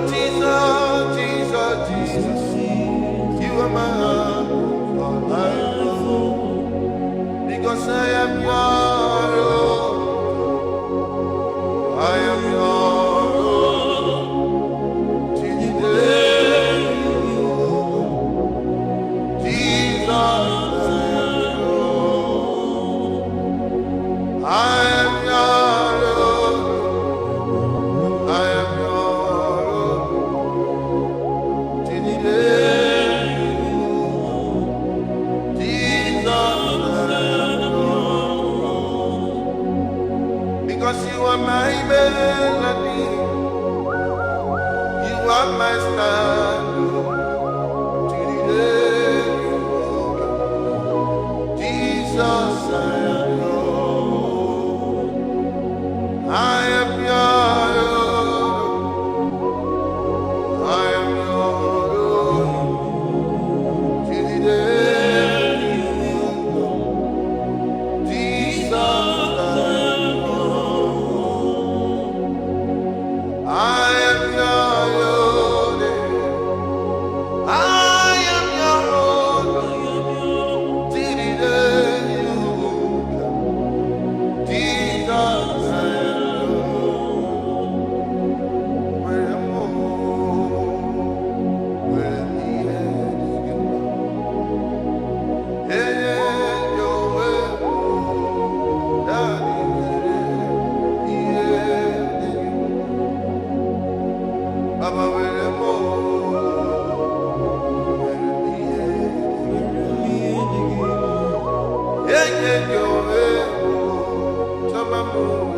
Jesus, Jesus, Jesus, you are my all I know. Because I am your own, I am your own. Till the day you go, Jesus, I am your own. I am your own, I am your own. Till the day you go, Jesus, I am your own. Because you are my melody, you are my stand. Till the day you go, Jesus, I am your own. I am your own. I am your own. Till the day you go, Jesus, I am your own. I am your own. I am your own. Till the day you go, Jesus, I am your own. Where am I? Where the end is gone. Yeah, your way. Daddy, yeah, Baba, where am I? Where the end is gone. Yeah, your way. Tamamu.